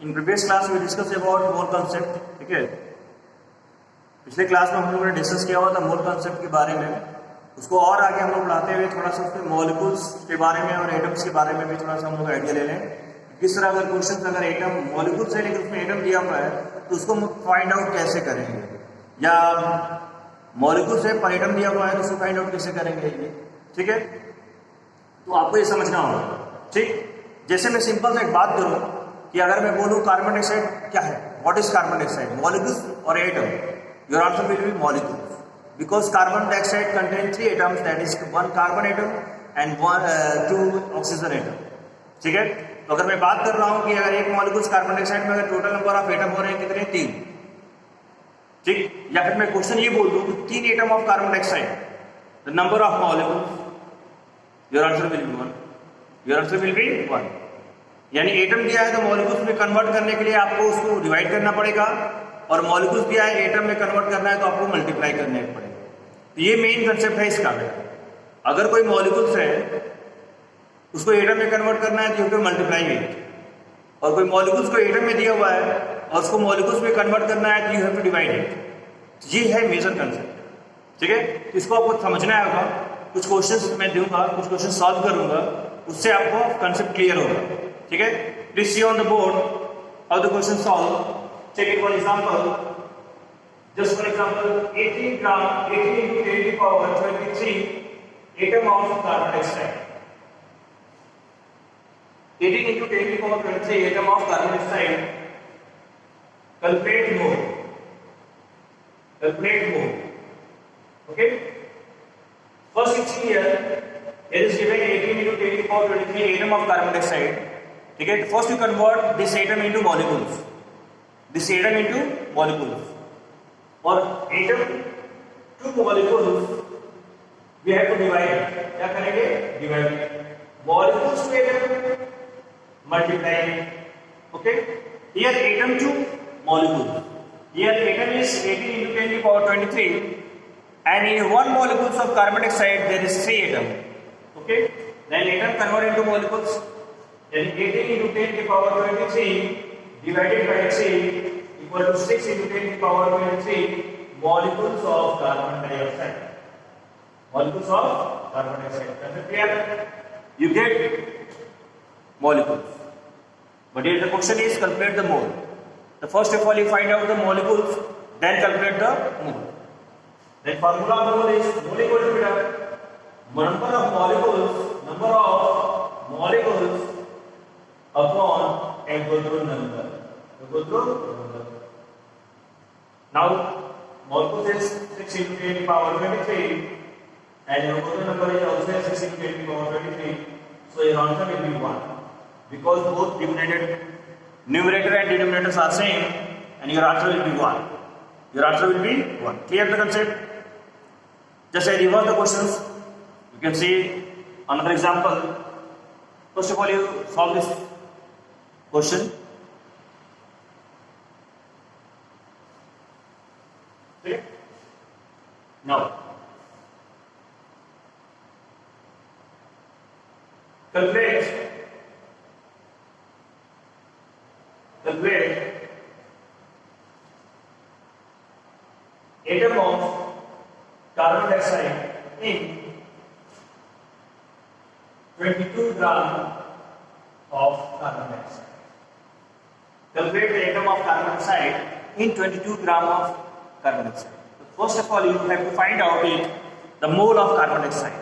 In previous class में discuss about mole concept, ठीक है। पिछले क्लास में हम लोगों ने डिस्कस किया हुआ था मोल कॉन्सेप्ट के बारे में। उसको और आगे हम लोग बढ़ाते हुए थोड़ा सा उसमें मॉलिक्यूल्स के बारे में और एटम्स के बारे में भी थोड़ा सा हम लोग आइडिया ले लें। किस तरह अगर क्वेश्चन अगर एटम मॉलिक्यूल्स है लेकिन उसमें एटम दिया हुआ है तो उसको हम फाइंड आउट कैसे करेंगे, या मॉलिक्यूल्स है पर एटम दिया हुआ है तो उसको फाइंड आउट कैसे करेंगे, ठीक है। तो आपको ये समझना होगा, ठीक। जैसे मैं सिंपल सा एक बात करूं कि अगर मैं बोलूं कार्बन डाइऑक्साइड क्या है, what is carbon dioxide, molecules और atom, your answer will be molecules because carbon dioxide contains 3 atoms, that is 1 carbon atom and 2 oxygen atom, ठीक है। तो अगर मैं बात कर रहा हूं कि अगर एक मॉलिक्यूल्स कार्बन डाइऑक्साइड में अगर टोटल नंबर ऑफ एटम हो रहे हैं कितने, 3, ठीक। या फिर मैं क्वेश्चन ये बोल दूं कि 3 atom of carbon dioxide, the number of molecules, your answer will B 1, your answer will B 1। यानी एटम दिया है तो मॉलिक्यूल्स में कन्वर्ट करने के लिए आपको उसको डिवाइड करना पड़ेगा, और मॉलिक्यूल्स दिया है एटम में कन्वर्ट करना है तो आपको मल्टीप्लाई करने पड़ेगा। तो ये मेन कंसेप्ट है इसका। अगर कोई मॉलिक्यूल्स है उसको एटम में कन्वर्ट करना है तो you have to multiply it, और कोई मॉलिक्यूल्स को एटम में दिया हुआ है और उसको मॉलिक्यूल्स में कन्वर्ट करना है तो you have to divide it. ये है मेजर कंसेप्ट, ठीक है। तो इसको आपको समझना होगा। कुछ क्वेश्चंस मैं दूंगा, कुछ क्वेश्चन सॉल्व करूंगा, उससे आपको कंसेप्ट क्लियर होगा, ठीक है। Please see on the board how the question solve. Take it one example. Just for example, 18 gram, 18 into 10 to the power 23 atom of carbon dioxide. 18 into 10 to the power 23 atom of carbon dioxide. Calculate mole. Calculate mole. Okay. First it's here. It is given 18 into 10 to the power 23 atom of carbon dioxide. Okay. First you convert this atom into molecules. This atom into molecules, और atom to molecules we have to divide. क्या करेंगे? Divide. Molecules to atom multiply. Okay. Here atom to molecule. Here atom is 18 into 10 to the power 23, and in one molecules of carbon dioxide there is 3 atom. Okay. Then atom convert into molecules. Then 18 into 10 to the power 23 divided by 3 equal to 6 into 10 to the power 23 molecules of carbon dioxide. Molecules of carbon dioxide. Is it clear? You get molecules. But here the question is calculate the mole. The first of all you find out the molecules, then calculate the mole. Then formula of mole is mole equal to number of molecules upon Avogadro number. Avogadro number. Now molecules is 6 into 10 to the power 23, and Avogadro number is also 6 into 10 to the power 23. So your answer will be 1, because both numerator and denominators are same, and your answer will be 1. Your answer will be 1. Clear the concept? Just I reverse the questions. You can see another example. First of all, you solve this question. Okay. Now calculate atom of carbon dioxide in 22 gram of carbon dioxide. Calculate the atom of carbon dioxide in 22 gram of carbon dioxide. So first of all, you have to find out the mole of carbon dioxide.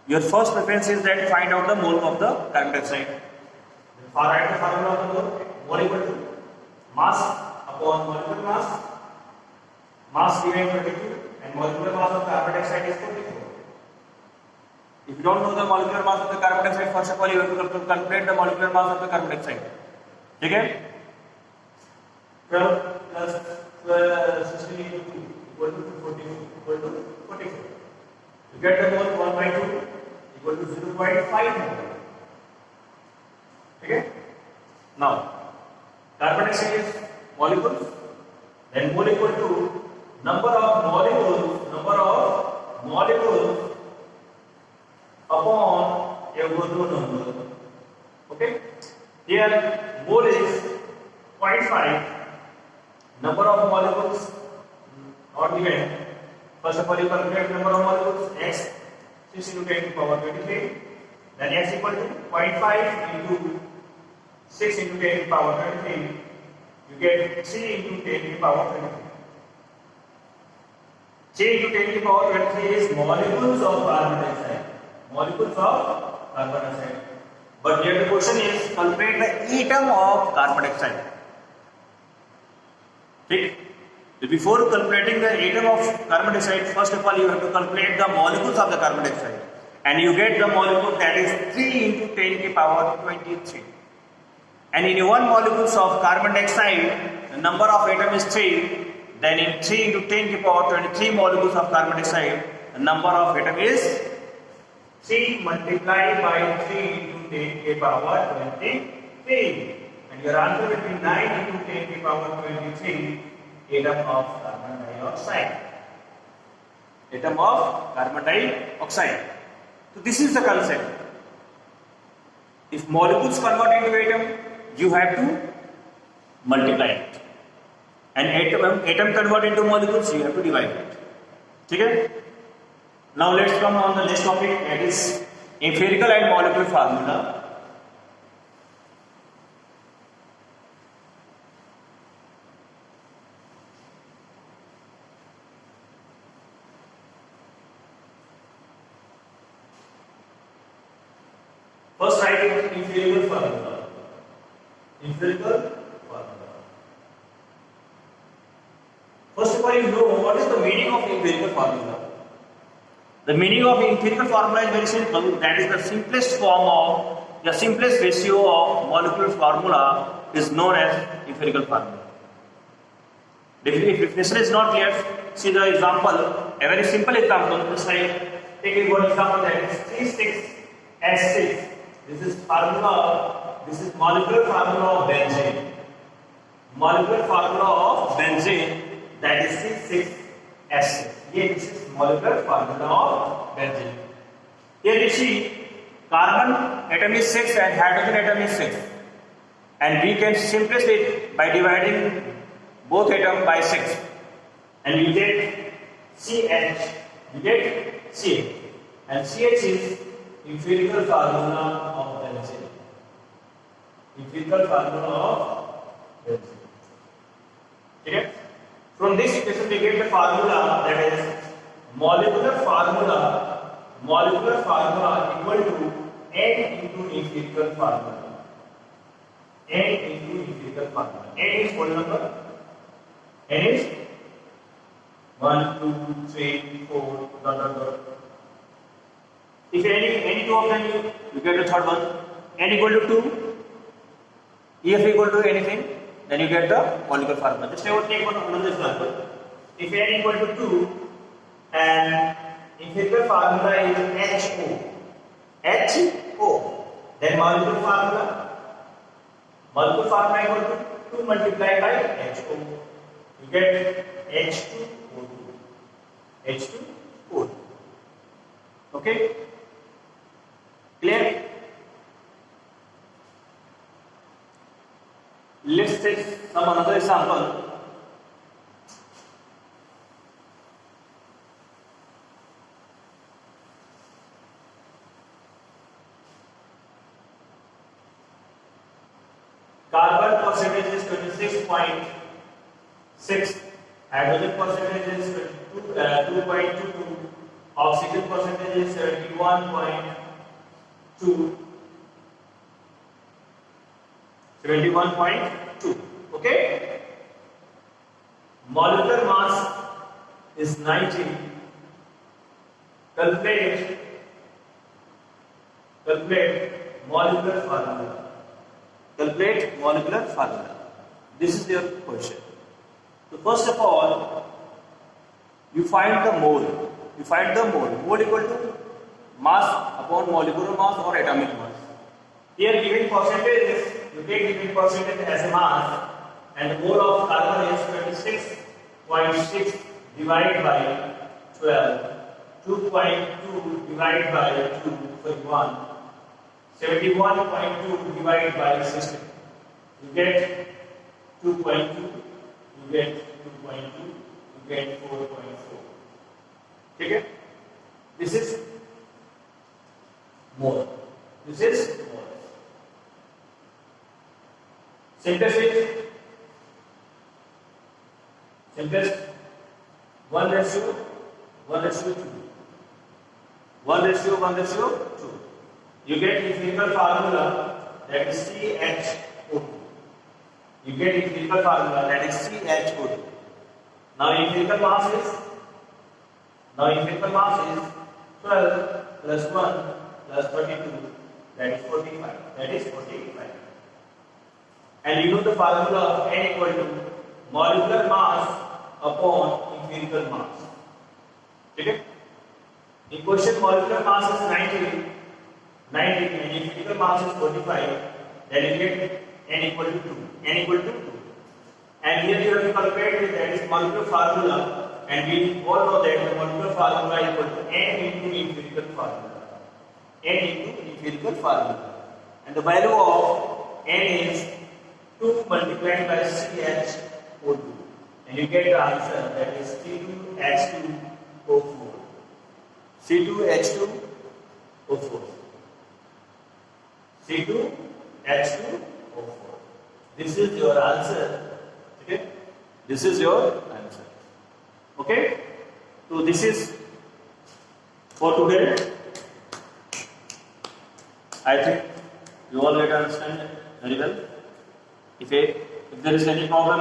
Your first preference is that find out the mole of the carbon dioxide. For write the formula of the mole equal to mass upon molecular mass. Mass given 22 and molecular mass of carbon dioxide is 44. If you don't know the molecular mass of the carbon dioxide, first of all you have to calculate the molecular mass of the carbon dioxide. ठीक है? 12 plus 16 into 2 equal to 44. You get the mole 1 by 2 equal to 0.5 mole. Okay? Now, carbon dioxide is molecules, then mole equal to number of molecules upon Avogadro number. Okay? Here mole is 0.5, number of molecules not given. First of all, you calculate number of molecules, x 6 into 10 to the power 23, then x equal to 0.5 into 6 into 10 to the power 23, you get 3 into 10 to the power 23. 3 into 10 to the power 23 is molecules of carbon dioxide. Molecules of carbon dioxide. But here the question is calculate the atom of carbon dioxide. Okay? Before calculating the atom of carbon dioxide, first of all you have to calculate the molecules of the carbon dioxide. And you get the molecule that is 3 into 10 to the power 23. And in 1 molecules of carbon dioxide, the number of atoms is 3. Then in 3 into 10 to the power 23 molecules of carbon dioxide, the number of atoms is 3 multiplied by 3 into 10 to the power 23. And your answer will be 9 into 10 to the power 23 atom of carbon dioxide. Atom of carbon dioxide. So this is the concept. If molecules convert into atom, you have to multiply it. And atom convert into molecules, you have to divide it. Okay? Now let's come on the next topic, that is empirical and molecular formula. First write empirical formula. Empirical formula. First of all, you know what is the meaning of empirical formula. The meaning of empirical formula is very simple. That is the simplest form of, the simplest ratio of molecular formula is known as empirical formula. If definition is not clear, see the example, a very simple example. Just like take one example, that is 3,6,S6. This is formula, this is molecular formula of benzene. Molecular formula of benzene, that is 3,6,S6. Here this is molecular formula of benzene. Here you see carbon atom is 6 and hydrogen atom is 6. And we can simplify it by dividing both atoms by 6. And you get CH, you get CH. And CH is empirical formula of benzene. Empirical formula of benzene. Okay? From this equation we get the formula, that is molecular formula equal to N into empirical formula. N into empirical formula. N is whole number. N is 1, 2, 3, 4, dot, dot, dot. If any two of them you get the third one. N equal to 2, EF equal to anything, then you get the molecular formula. Just take one another example. If N equal to 2 and empirical formula is HO, then molecular formula equal to 2 multiplied by HO. You get H2O2. Okay? Clear? Let's take some another example. Carbon percentage is 26.6, hydrogen percentage is 2.22, oxygen percentage is 71.2. 71.2. Okay? Molecular mass is 90. Calculate molecular formula. Calculate molecular formula. This is your question. So first of all, you find the mole. Mole equal to mass upon molecular mass or atomic mass. Here given percentage is, you take given percentage as a mass, and the mole of carbon is 26.6 divided by 12, 2.2 divided by 2, 71, 71.2 divided by 60. you get 2.2, you get 2.2, you get 4.4. ठीक है? This is mole. This is mole. Simplest 1:2. 1:2. You get empirical formula that is CHO2. You get empirical formula that is CHO2. Now empirical mass is 12 plus 1 plus 32, that is 45. And you know the formula of N equal to molecular mass upon empirical mass. Okay? In question, molecular mass is 90 and empirical mass is 45. Then you get N equal to 2. And here you have to calculate with that is molecular formula, and we all know that the molecular formula is equal to N into empirical formula. And the value of N is 2 multiplied by CHO2. And you get the answer, that is C2H2O4. C2H2O4. This is your answer. Okay? This is your answer. Okay? So this is for today. I think you all get understand very well. If there is any problem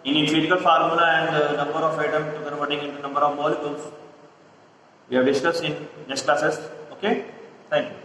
in empirical formula and number of atoms to converting into number of molecules, we have discussed in next classes. Okay? Thank you.